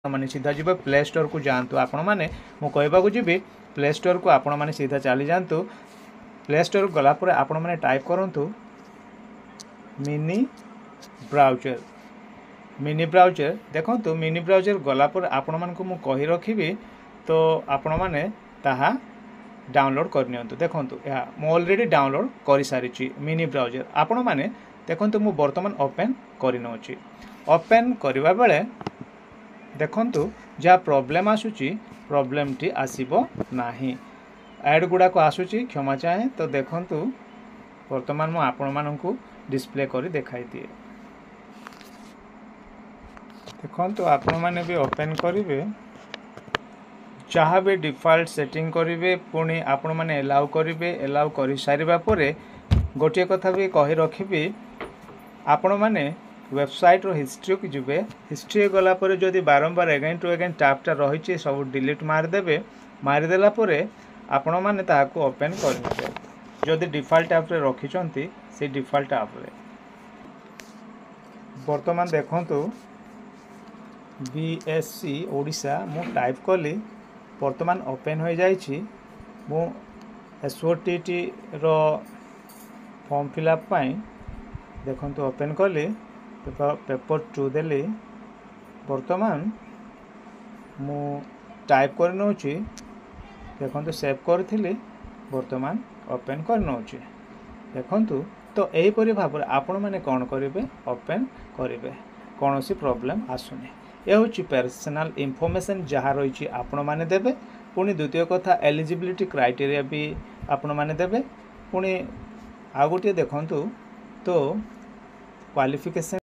मैंने सीधा जी play store को जातु आपण मैंने मुझे जी प्ले स्टोर को आपण मैंने सीधा चली जातु प्ले स्टोर गलापर आपण मैंने टाइप करूँ मिनी ब्राउजर देखो मिनी ब्राउजर गलापर आपण मान को कही रखी तो आपण मैंने ताहा डाउनलोड करनी देखो मु ऑलरेडी डाउनलोड कर सारी मिनी ब्राउजर आपण मैंने देखो मु बर्तमान ओपन करनौची ओपन करबा बेले देखु जहाँ प्रोब्लेम आसूची प्रोब्लेम टी आसीबो नाही एड गुड़ाक आसूची क्षमा चाहे तो देखु वर्तमान मु आपण मानकु डिस्प्ले करी देखाई दिए देखु आपण माने भी ओपन करिवे जहाँ भी डिफॉल्ट सेटिंग करिवे पुणी आपण माने एलाउ करिवे एलाउ करि सारिबा परे गोटे कथा भी कहि रखिबी आपण माने वेबसाइट रो हिस्ट्री को जुबे हिस्ट्री गला पर जदि बारंबार एगेन टू एगेन टैबटा रही सब डिलीट मारदेवे मारिदेला आपण मैंने ताको ओपन करने जदि डिफॉल्ट ऐप रे रखिचंती से डिफॉल्ट ऐप रे वर्तमान देखंतु बीएससी ओडिशा मु टाइप कली वर्तमान ओपन हो जाइछि मु एसओटीटी रो फॉर्म फिलअप पाई देखंतु ओपन कली पेपर 2 देली वर्तमान मु टाइप कर नौची देखो सेव करी वर्तमान ओपन कर नौची देखंतु तो यहीपरि भाव आपण मैंने कौन करेंगे ओपन करेंगे कौन सी प्रोब्लेम आसुनी ये हूँ पर्सनल इनफॉरमेशन जहाँ रही आपण मैंने देवे पुणी द्वितीय कथा एलिजिबिलिटी क्राइटेरिया भी आपण मैंने देवे पुणी आ गोटे देखंतु तो क्वालिफिकेशन